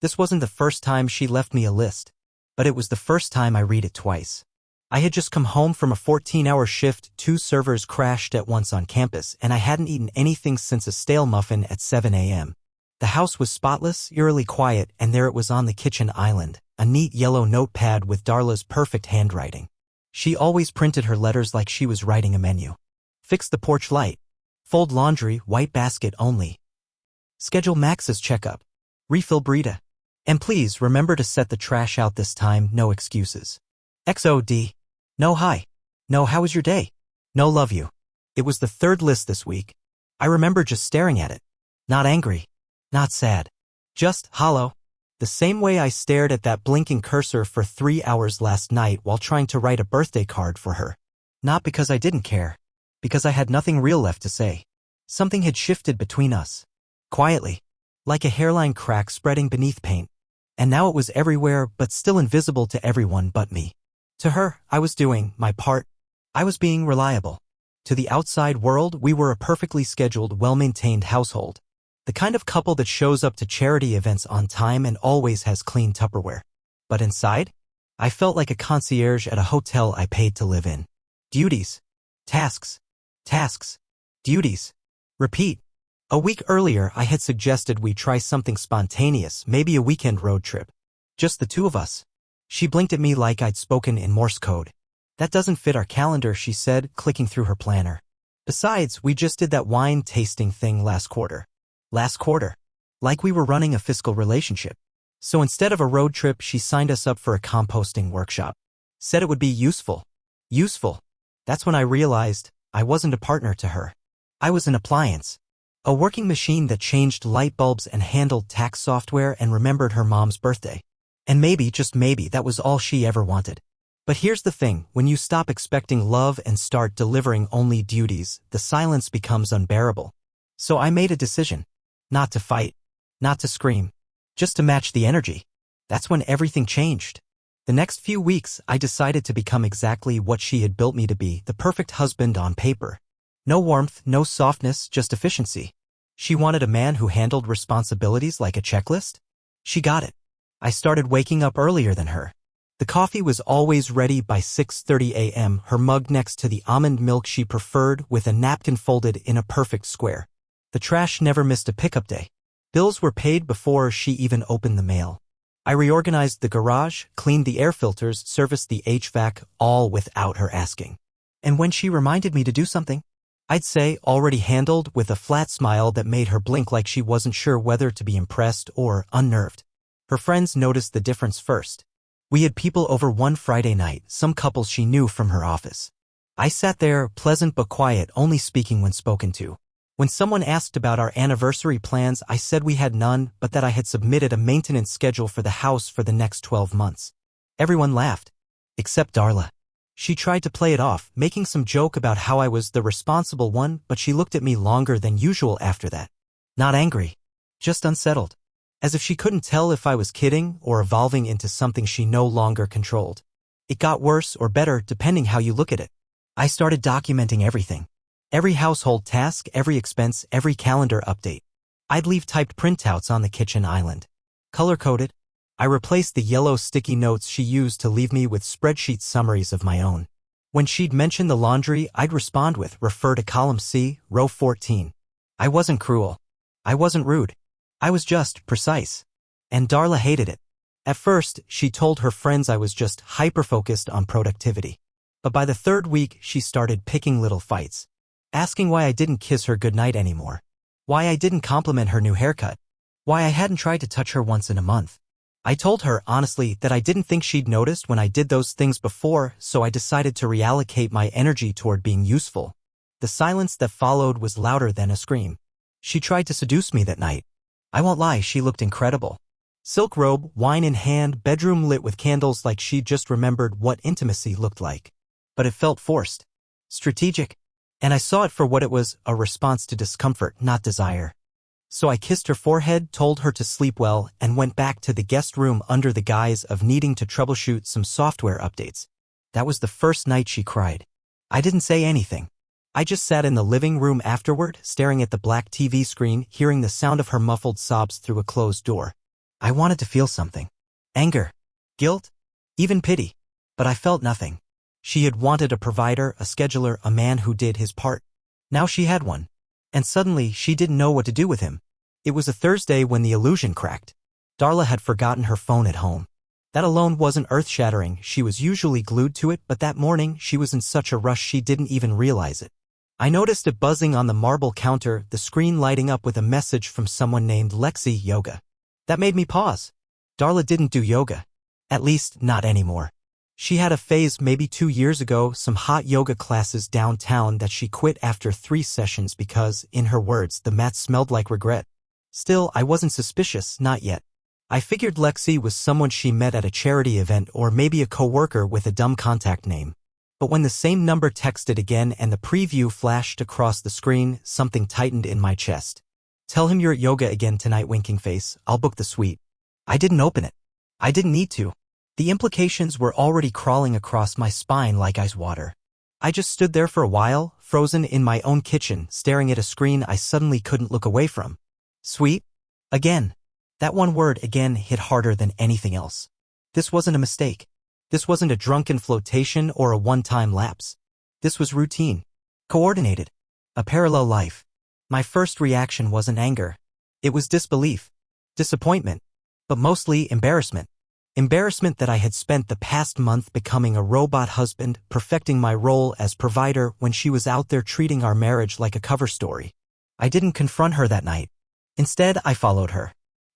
This wasn't the first time she left me a list, but it was the first time I read it twice. I had just come home from a 14-hour shift, 2 servers crashed at once on campus, and I hadn't eaten anything since a stale muffin at 7 a.m. The house was spotless, eerily quiet, and there it was on the kitchen island, a neat yellow notepad with Darla's perfect handwriting. She always printed her letters like she was writing a menu. Fix the porch light. Fold laundry, white basket only. Schedule Max's checkup. Refill Brita. And please remember to set the trash out this time, no excuses. XOD. No hi. No how was your day? No love you. It was the third list this week. I remember just staring at it. Not angry. Not sad. Just hollow. The same way I stared at that blinking cursor for 3 hours last night while trying to write a birthday card for her. Not because I didn't care. Because I had nothing real left to say. Something had shifted between us. Quietly. Like a hairline crack spreading beneath paint. And now it was everywhere but still invisible to everyone but me. To her, I was doing my part. I was being reliable. To the outside world, we were a perfectly scheduled, well-maintained household. The kind of couple that shows up to charity events on time and always has clean Tupperware. But inside, I felt like a concierge at a hotel I paid to live in. Duties. Tasks. Tasks. Duties. Repeat. A week earlier, I had suggested we try something spontaneous, maybe a weekend road trip. Just the two of us. She blinked at me like I'd spoken in Morse code. That doesn't fit our calendar, she said, clicking through her planner. Besides, we just did that wine tasting thing last quarter. Last quarter. Like we were running a fiscal relationship. So instead of a road trip, she signed us up for a composting workshop. Said it would be useful. Useful. That's when I realized I wasn't a partner to her. I was an appliance. A working machine that changed light bulbs and handled tax software and remembered her mom's birthday. And maybe, just maybe, that was all she ever wanted. But here's the thing, when you stop expecting love and start delivering only duties, the silence becomes unbearable. So I made a decision. Not to fight. Not to scream. Just to match the energy. That's when everything changed. The next few weeks, I decided to become exactly what she had built me to be, the perfect husband on paper. No warmth, no softness, just efficiency. She wanted a man who handled responsibilities like a checklist. She got it. I started waking up earlier than her. The coffee was always ready by 6:30 a.m., her mug next to the almond milk she preferred with a napkin folded in a perfect square. The trash never missed a pickup day. Bills were paid before she even opened the mail. I reorganized the garage, cleaned the air filters, serviced the HVAC, all without her asking. And when she reminded me to do something, I'd say already handled with a flat smile that made her blink like she wasn't sure whether to be impressed or unnerved. Her friends noticed the difference first. We had people over one Friday night, some couples she knew from her office. I sat there, pleasant but quiet, only speaking when spoken to. When someone asked about our anniversary plans, I said we had none, but that I had submitted a maintenance schedule for the house for the next 12 months. Everyone laughed. Except Darla. She tried to play it off, making some joke about how I was the responsible one, but she looked at me longer than usual after that. Not angry. Just unsettled. As if she couldn't tell if I was kidding or evolving into something she no longer controlled. It got worse or better depending how you look at it. I started documenting everything. Every household task, every expense, every calendar update. I'd leave typed printouts on the kitchen island. Color-coded. I replaced the yellow sticky notes she used to leave me with spreadsheet summaries of my own. When she'd mention the laundry, I'd respond with, refer to column C, row 14. I wasn't cruel. I wasn't rude. I was just precise. And Darla hated it. At first, she told her friends I was just hyper-focused on productivity. But by the third week, she started picking little fights. Asking why I didn't kiss her goodnight anymore. Why I didn't compliment her new haircut. Why I hadn't tried to touch her once in a month. I told her, honestly, that I didn't think she'd noticed when I did those things before, so I decided to reallocate my energy toward being useful. The silence that followed was louder than a scream. She tried to seduce me that night. I won't lie, she looked incredible. Silk robe, wine in hand, bedroom lit with candles like she'd just remembered what intimacy looked like. But it felt forced. Strategic. And I saw it for what it was, a response to discomfort, not desire. So I kissed her forehead, told her to sleep well, and went back to the guest room under the guise of needing to troubleshoot some software updates. That was the first night she cried. I didn't say anything. I just sat in the living room afterward, staring at the black TV screen, hearing the sound of her muffled sobs through a closed door. I wanted to feel something. Anger. Guilt. Even pity. But I felt nothing. She had wanted a provider, a scheduler, a man who did his part. Now she had one. And suddenly she didn't know what to do with him. It was a Thursday when the illusion cracked. Darla had forgotten her phone at home. That alone wasn't earth-shattering, she was usually glued to it, but that morning she was in such a rush she didn't even realize it. I noticed it buzzing on the marble counter, the screen lighting up with a message from someone named Lexi Yoga. That made me pause. Darla didn't do yoga. At least, not anymore. She had a phase maybe 2 years ago, some hot yoga classes downtown that she quit after 3 sessions because, in her words, the mat smelled like regret. Still, I wasn't suspicious, not yet. I figured Lexi was someone she met at a charity event or maybe a coworker with a dumb contact name. But when the same number texted again and the preview flashed across the screen, something tightened in my chest. Tell him you're at yoga again tonight, winking face. I'll book the suite. I didn't open it. I didn't need to. The implications were already crawling across my spine like ice water. I just stood there for a while, frozen in my own kitchen, staring at a screen I suddenly couldn't look away from. Sweet? Again. That one word again hit harder than anything else. This wasn't a mistake. This wasn't a drunken flotation or a one-time lapse. This was routine. Coordinated. A parallel life. My first reaction wasn't anger. It was disbelief. Disappointment. But mostly embarrassment. Embarrassment that I had spent the past month becoming a robot husband, perfecting my role as provider when she was out there treating our marriage like a cover story. I didn't confront her that night. Instead, I followed her.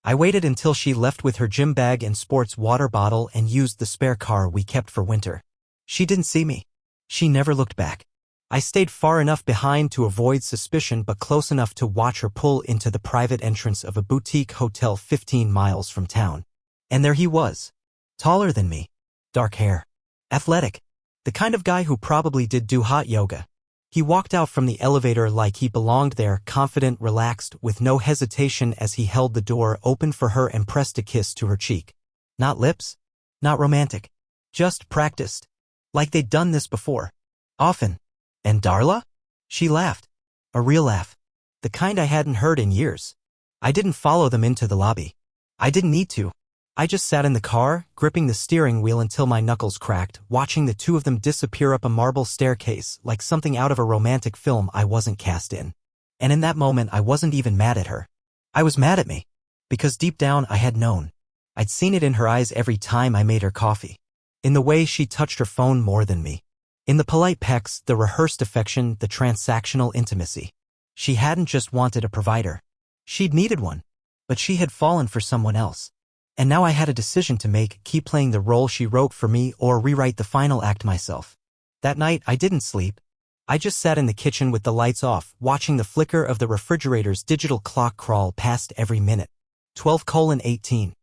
I waited until she left with her gym bag and sports water bottle and used the spare car we kept for winter. She didn't see me. She never looked back. I stayed far enough behind to avoid suspicion but close enough to watch her pull into the private entrance of a boutique hotel 15 miles from town. And there he was. Taller than me. Dark hair. Athletic. The kind of guy who probably did do hot yoga. He walked out from the elevator like he belonged there, confident, relaxed, with no hesitation as he held the door open for her and pressed a kiss to her cheek. Not lips. Not romantic. Just practiced. Like they'd done this before. Often. And Darla? She laughed. A real laugh. The kind I hadn't heard in years. I didn't follow them into the lobby. I didn't need to. I just sat in the car, gripping the steering wheel until my knuckles cracked, watching the two of them disappear up a marble staircase like something out of a romantic film I wasn't cast in. And in that moment I wasn't even mad at her. I was mad at me. Because deep down I had known. I'd seen it in her eyes every time I made her coffee. In the way she touched her phone more than me. In the polite pecks, the rehearsed affection, the transactional intimacy. She hadn't just wanted a provider. She'd needed one. But she had fallen for someone else. And now I had a decision to make, keep playing the role she wrote for me or rewrite the final act myself. That night, I didn't sleep. I just sat in the kitchen with the lights off, watching the flicker of the refrigerator's digital clock crawl past every minute. 12:18.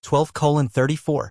12:34.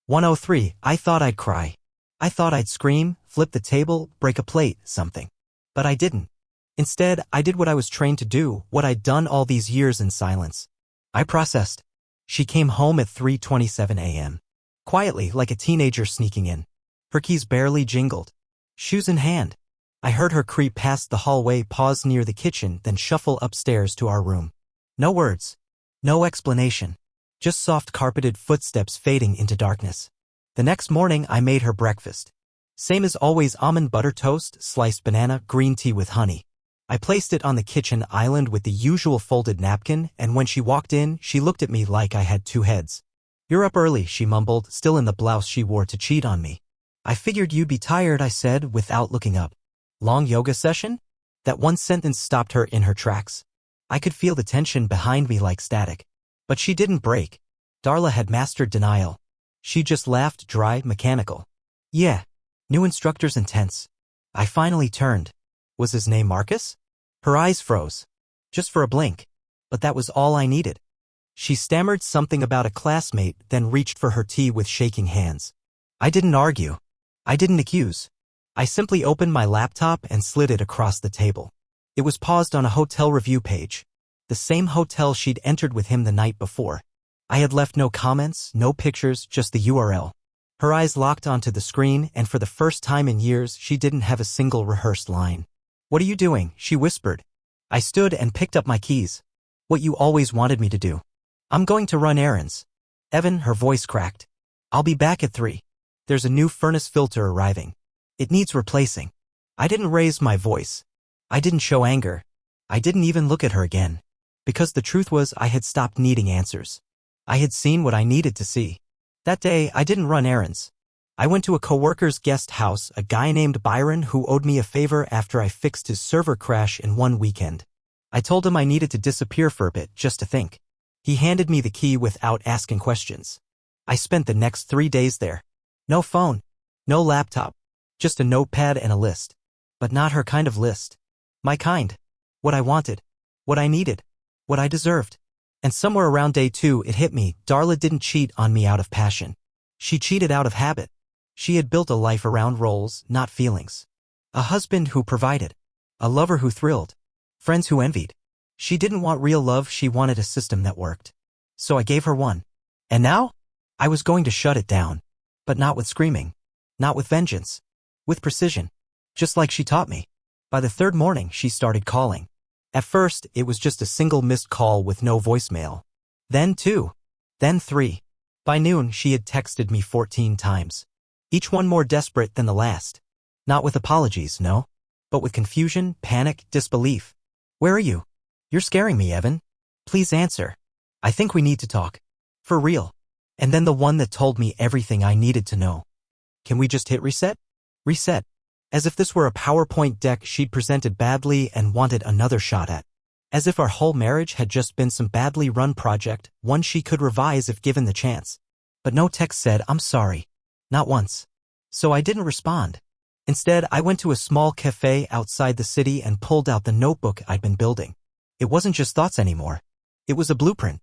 1:03. I thought I'd cry. I thought I'd scream, flip the table, break a plate, something. But I didn't. Instead, I did what I was trained to do, what I'd done all these years in silence. I processed. She came home at 3:27 a.m. Quietly, like a teenager sneaking in. Her keys barely jingled. Shoes in hand. I heard her creep past the hallway, pause near the kitchen, then shuffle upstairs to our room. No words. No explanation. Just soft carpeted footsteps fading into darkness. The next morning, I made her breakfast. Same as always, almond butter toast, sliced banana, green tea with honey. I placed it on the kitchen island with the usual folded napkin, and when she walked in, she looked at me like I had 2 heads. You're up early, she mumbled, still in the blouse she wore to cheat on me. I figured you'd be tired, I said, without looking up. Long yoga session? That one sentence stopped her in her tracks. I could feel the tension behind me like static. But she didn't break. Darla had mastered denial. She just laughed, dry, mechanical. Yeah. New instructor's intense. I finally turned. Was his name Marcus? Her eyes froze. Just for a blink. But that was all I needed. She stammered something about a classmate, then reached for her tea with shaking hands. I didn't argue. I didn't accuse. I simply opened my laptop and slid it across the table. It was paused on a hotel review page. The same hotel she'd entered with him the night before. I had left no comments, no pictures, just the URL. Her eyes locked onto the screen, and for the first time in years, she didn't have a single rehearsed line. What are you doing? She whispered. I stood and picked up my keys. What you always wanted me to do. I'm going to run errands. Evan, her voice cracked. I'll be back at 3. There's a new furnace filter arriving. It needs replacing. I didn't raise my voice. I didn't show anger. I didn't even look at her again. Because the truth was I had stopped needing answers. I had seen what I needed to see. That day, I didn't run errands. I went to a coworker's guest house, a guy named Byron who owed me a favor after I fixed his server crash in one weekend. I told him I needed to disappear for a bit just to think. He handed me the key without asking questions. I spent the next 3 days there. No phone, no laptop, just a notepad and a list. But not her kind of list. My kind. What I wanted. What I needed. What I deserved. And somewhere around day 2 it hit me, Darla didn't cheat on me out of passion. She cheated out of habit. She had built a life around roles, not feelings. A husband who provided. A lover who thrilled. Friends who envied. She didn't want real love, she wanted a system that worked. So I gave her one. And now? I was going to shut it down. But not with screaming. Not with vengeance. With precision. Just like she taught me. By the 3rd morning, she started calling. At first, it was just a single missed call with no voicemail. Then 2. Then 3. By noon, she had texted me 14 times. Each one more desperate than the last. Not with apologies, no. But with confusion, panic, disbelief. Where are you? You're scaring me, Evan. Please answer. I think we need to talk. For real. And then the one that told me everything I needed to know. Can we just hit reset? Reset. As if this were a PowerPoint deck she'd presented badly and wanted another shot at. As if our whole marriage had just been some badly run project, one she could revise if given the chance. But no text said, I'm sorry. Not once. So I didn't respond. Instead, I went to a small cafe outside the city and pulled out the notebook I'd been building. It wasn't just thoughts anymore. It was a blueprint.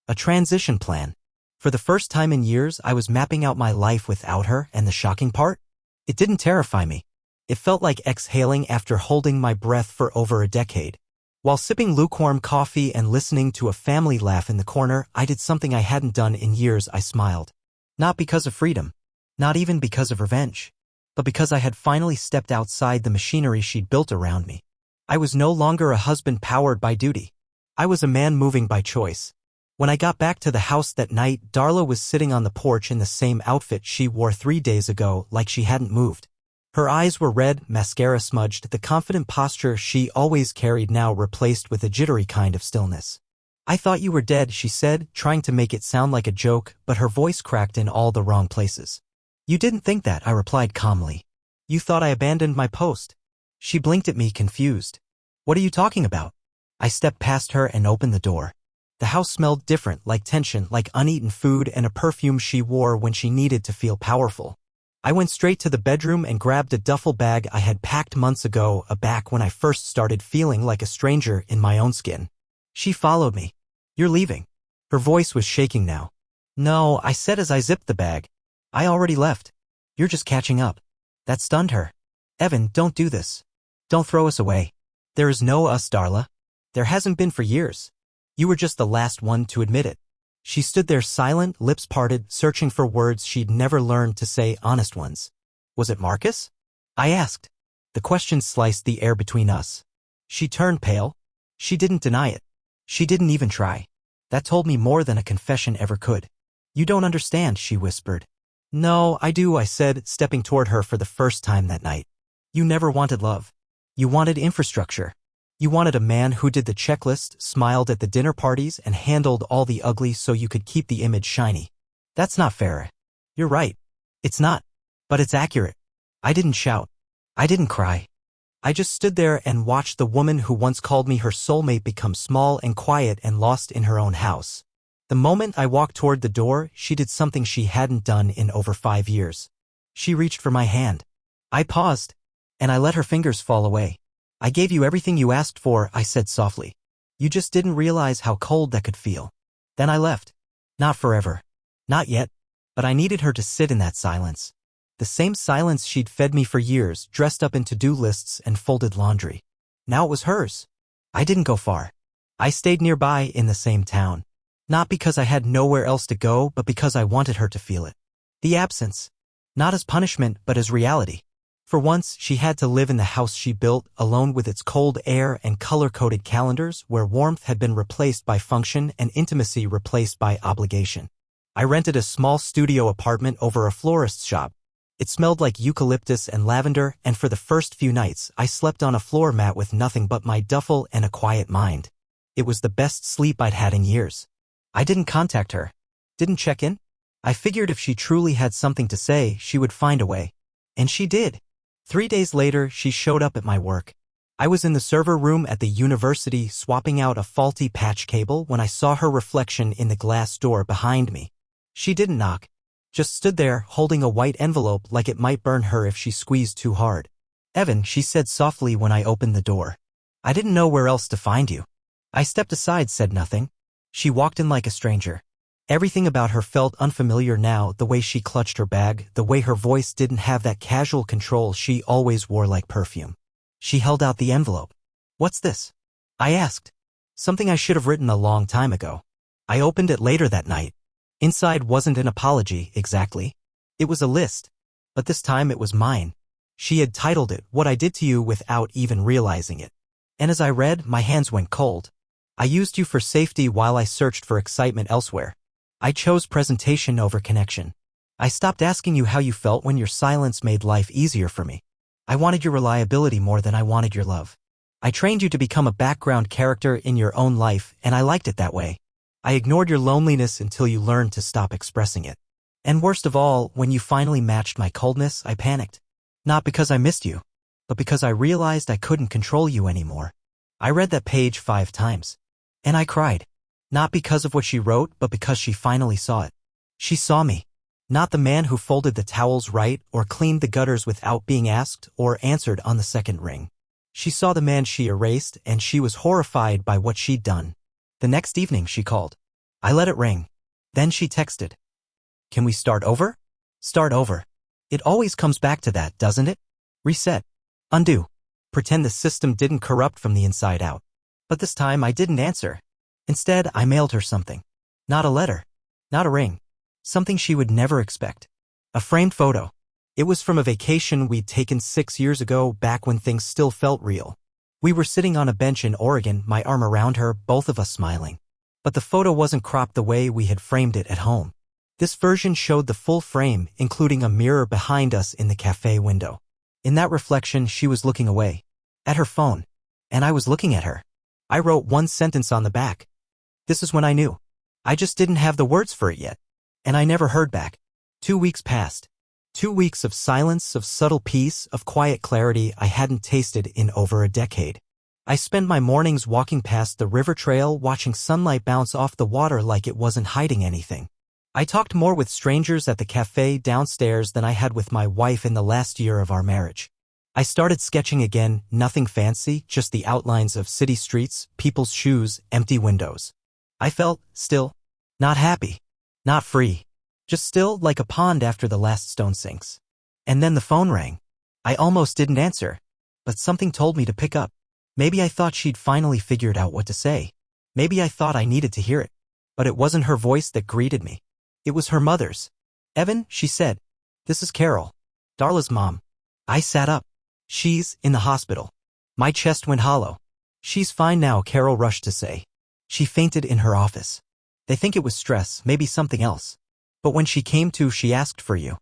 A transition plan. For the first time in years, I was mapping out my life without her, and the shocking part? It didn't terrify me. It felt like exhaling after holding my breath for over a decade. While sipping lukewarm coffee and listening to a family laugh in the corner, I did something I hadn't done in years. I smiled. Not because of freedom. Not even because of revenge. But because I had finally stepped outside the machinery she'd built around me. I was no longer a husband powered by duty. I was a man moving by choice. When I got back to the house that night, Darla was sitting on the porch in the same outfit she wore 3 days ago, like she hadn't moved. Her eyes were red, mascara smudged, the confident posture she always carried now replaced with a jittery kind of stillness. I thought you were dead, she said, trying to make it sound like a joke, but her voice cracked in all the wrong places. You didn't think that, I replied calmly. You thought I abandoned my post. She blinked at me, confused. What are you talking about? I stepped past her and opened the door. The house smelled different, like tension, like uneaten food and a perfume she wore when she needed to feel powerful. I went straight to the bedroom and grabbed a duffel bag I had packed months ago, back when I first started feeling like a stranger in my own skin. She followed me. You're leaving. Her voice was shaking now. No, I said as I zipped the bag. I already left. You're just catching up. That stunned her. Evan, don't do this. Don't throw us away. There is no us, Darla. There hasn't been for years. You were just the last one to admit it. She stood there silent, lips parted, searching for words she'd never learned to say, honest ones. Was it Marcus? I asked. The question sliced the air between us. She turned pale. She didn't deny it. She didn't even try. That told me more than a confession ever could. You don't understand, she whispered. No, I do, I said, stepping toward her for the first time that night. You never wanted love. You wanted infrastructure. You wanted a man who did the checklist, smiled at the dinner parties, and handled all the ugly so you could keep the image shiny. That's not fair. You're right. It's not. But it's accurate. I didn't shout. I didn't cry. I just stood there and watched the woman who once called me her soulmate become small and quiet and lost in her own house. The moment I walked toward the door, she did something she hadn't done in over 5 years. She reached for my hand. I paused, and I let her fingers fall away. I gave you everything you asked for, I said softly. You just didn't realize how cold that could feel. Then I left. Not forever. Not yet. But I needed her to sit in that silence. The same silence she'd fed me for years, dressed up in to-do lists and folded laundry. Now it was hers. I didn't go far. I stayed nearby in the same town. Not because I had nowhere else to go, but because I wanted her to feel it. The absence. Not as punishment, but as reality. For once, she had to live in the house she built, alone with its cold air and color-coded calendars where warmth had been replaced by function and intimacy replaced by obligation. I rented a small studio apartment over a florist's shop. It smelled like eucalyptus and lavender, and for the first few nights, I slept on a floor mat with nothing but my duffel and a quiet mind. It was the best sleep I'd had in years. I didn't contact her. Didn't check in. I figured if she truly had something to say, she would find a way. And she did. 3 days later, she showed up at my work. I was in the server room at the university swapping out a faulty patch cable when I saw her reflection in the glass door behind me. She didn't knock. Just stood there, holding a white envelope like it might burn her if she squeezed too hard. "Evan," she said softly when I opened the door. "I didn't know where else to find you." I stepped aside, said nothing. She walked in like a stranger. Everything about her felt unfamiliar now, the way she clutched her bag, the way her voice didn't have that casual control she always wore like perfume. She held out the envelope. "What's this?" I asked. Something I should have written a long time ago. I opened it later that night. Inside wasn't an apology, exactly. It was a list. But this time it was mine. She had titled it, "What I Did to You," without even realizing it. And as I read, my hands went cold. "I used you for safety while I searched for excitement elsewhere. I chose presentation over connection. I stopped asking you how you felt when your silence made life easier for me. I wanted your reliability more than I wanted your love. I trained you to become a background character in your own life, and I liked it that way. I ignored your loneliness until you learned to stop expressing it. And worst of all, when you finally matched my coldness, I panicked. Not because I missed you, but because I realized I couldn't control you anymore." I read that page 5 times. And I cried. Not because of what she wrote, but because she finally saw it. She saw me. Not the man who folded the towels right, or cleaned the gutters without being asked, or answered on the second ring. She saw the man she erased, and she was horrified by what she'd done. The next evening she called. I let it ring. Then she texted. "Can we start over?" Start over. It always comes back to that, doesn't it? Reset. Undo. Pretend the system didn't corrupt from the inside out. But this time I didn't answer. Instead, I mailed her something. Not a letter. Not a ring. Something she would never expect. A framed photo. It was from a vacation we'd taken 6 years ago, back when things still felt real. We were sitting on a bench in Oregon, my arm around her, both of us smiling. But the photo wasn't cropped the way we had framed it at home. This version showed the full frame, including a mirror behind us in the cafe window. In that reflection, she was looking away. At her phone. And I was looking at her. I wrote one sentence on the back. This is when I knew. I just didn't have the words for it yet. And I never heard back. 2 weeks passed. 2 weeks of silence, of subtle peace, of quiet clarity I hadn't tasted in over a decade. I spent my mornings walking past the river trail, watching sunlight bounce off the water like it wasn't hiding anything. I talked more with strangers at the cafe downstairs than I had with my wife in the last year of our marriage. I started sketching again, nothing fancy, just the outlines of city streets, people's shoes, empty windows. I felt still. Not happy. Not free. Just still, like a pond after the last stone sinks. And then the phone rang. I almost didn't answer. But something told me to pick up. Maybe I thought she'd finally figured out what to say. Maybe I thought I needed to hear it. But it wasn't her voice that greeted me. It was her mother's. "Evan," she said. "This is Carol. Darla's mom." I sat up. "She's in the hospital." My chest went hollow. "She's fine now," Carol rushed to say. "She fainted in her office. They think it was stress, maybe something else. But when she came to, she asked for you."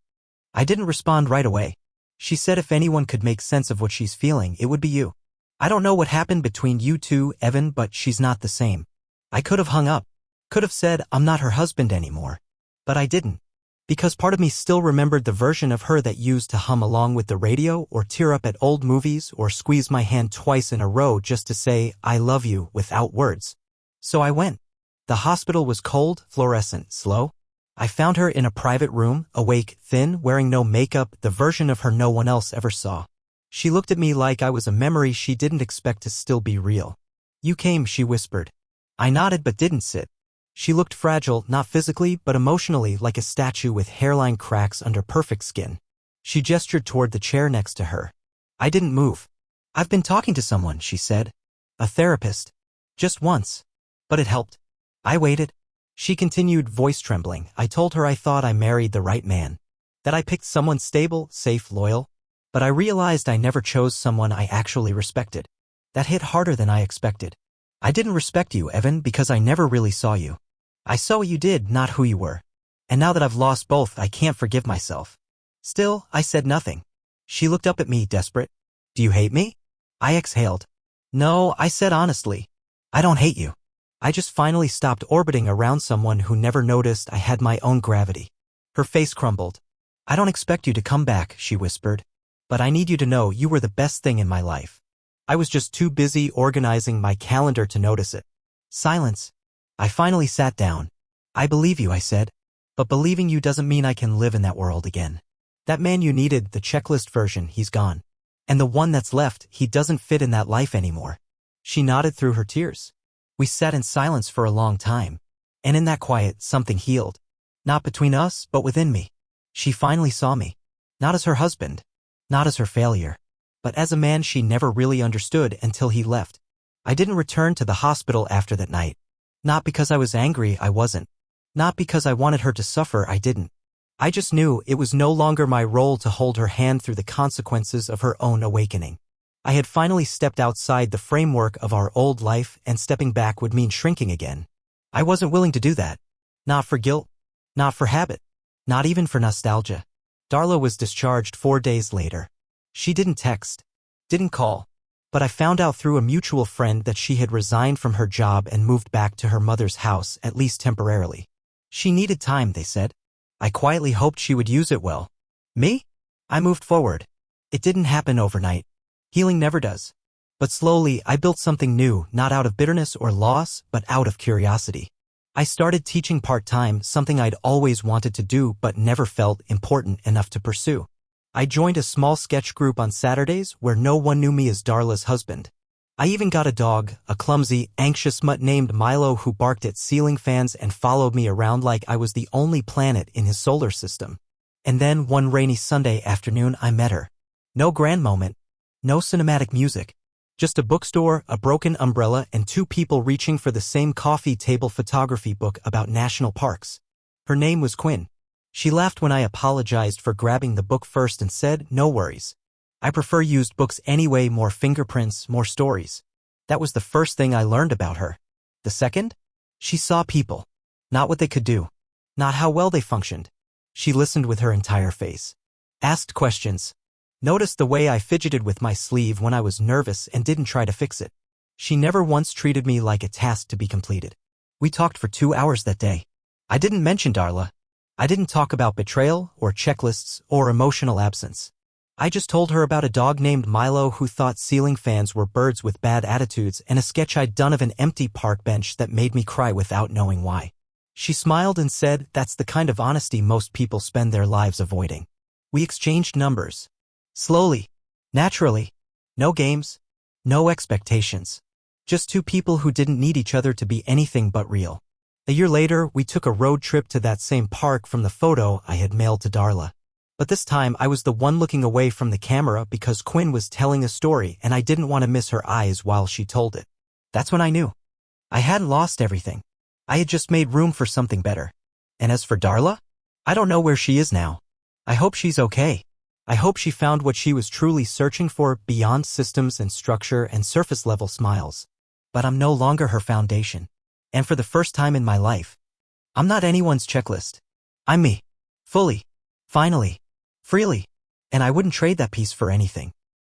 I didn't respond right away. She said if anyone could make sense of what she's feeling, it would be you. I don't know what happened between you two, Evan, but she's not the same. I could have hung up. Could have said, "I'm not her husband anymore." But I didn't. Because part of me still remembered the version of her that used to hum along with the radio, or tear up at old movies, or squeeze my hand twice in a row just to say, "I love you," without words. So I went. The hospital was cold, fluorescent, slow. I found her in a private room, awake, thin, wearing no makeup, the version of her no one else ever saw. She looked at me like I was a memory she didn't expect to still be real. "You came," she whispered. I nodded but didn't sit. She looked fragile, not physically, but emotionally, like a statue with hairline cracks under perfect skin. She gestured toward the chair next to her. I didn't move. "I've been talking to someone," she said. "A therapist. Just once. But it helped." I waited. She continued, voice trembling. "I told her I thought I married the right man. That I picked someone stable, safe, loyal. But I realized I never chose someone I actually respected. That hit harder than I expected. I didn't respect you, Evan, because I never really saw you. I saw what you did, not who you were. And now that I've lost both, I can't forgive myself. Still, I said nothing. She looked up at me, desperate. Do you hate me? I exhaled. No, I said honestly. I don't hate you. I just finally stopped orbiting around someone who never noticed I had my own gravity. Her face crumbled. I don't expect you to come back, she whispered. But I need you to know you were the best thing in my life. I was just too busy organizing my calendar to notice it. Silence. I finally sat down. I believe you, I said. But believing you doesn't mean I can live in that world again. That man you needed, the checklist version, he's gone. And the one that's left, he doesn't fit in that life anymore. She nodded through her tears. We sat in silence for a long time. And in that quiet, something healed. Not between us, but within me. She finally saw me. Not as her husband. Not as her failure. But as a man she never really understood until he left. I didn't return to the hospital after that night. Not because I was angry, I wasn't. Not because I wanted her to suffer, I didn't. I just knew it was no longer my role to hold her hand through the consequences of her own awakening. I had finally stepped outside the framework of our old life, and stepping back would mean shrinking again. I wasn't willing to do that. Not for guilt. Not for habit. Not even for nostalgia. Darla was discharged 4 days later. She didn't text. Didn't call. But I found out through a mutual friend that she had resigned from her job and moved back to her mother's house, at least temporarily. She needed time, they said. I quietly hoped she would use it well. Me? I moved forward. It didn't happen overnight. Healing never does. But slowly, I built something new, not out of bitterness or loss, but out of curiosity. I started teaching part-time, something I'd always wanted to do but never felt important enough to pursue. I joined a small sketch group on Saturdays where no one knew me as Darla's husband. I even got a dog, a clumsy, anxious mutt named Milo who barked at ceiling fans and followed me around like I was the only planet in his solar system. And then one rainy Sunday afternoon I met her. No grand moment. No cinematic music. Just a bookstore, a broken umbrella, and 2 people reaching for the same coffee table photography book about national parks. Her name was Quinn. She laughed when I apologized for grabbing the book first and said, "No worries. I prefer used books anyway, more fingerprints, more stories." That was the first thing I learned about her. The second? She saw people. Not what they could do. Not how well they functioned. She listened with her entire face. Asked questions. Noticed the way I fidgeted with my sleeve when I was nervous and didn't try to fix it. She never once treated me like a task to be completed. We talked for 2 hours that day. I didn't mention Darla. I didn't talk about betrayal or checklists or emotional absence. I just told her about a dog named Milo who thought ceiling fans were birds with bad attitudes and a sketch I'd done of an empty park bench that made me cry without knowing why. She smiled and said, "That's the kind of honesty most people spend their lives avoiding." We exchanged numbers. Slowly. Naturally. No games. No expectations. Just 2 people who didn't need each other to be anything but real. A year later, we took a road trip to that same park from the photo I had mailed to Darla. But this time, I was the one looking away from the camera because Quinn was telling a story and I didn't want to miss her eyes while she told it. That's when I knew. I hadn't lost everything. I had just made room for something better. And as for Darla? I don't know where she is now. I hope she's okay. I hope she found what she was truly searching for beyond systems and structure and surface-level smiles. But I'm no longer her foundation. And for the first time in my life, I'm not anyone's checklist. I'm me. Fully. Finally. Freely. And I wouldn't trade that piece for anything.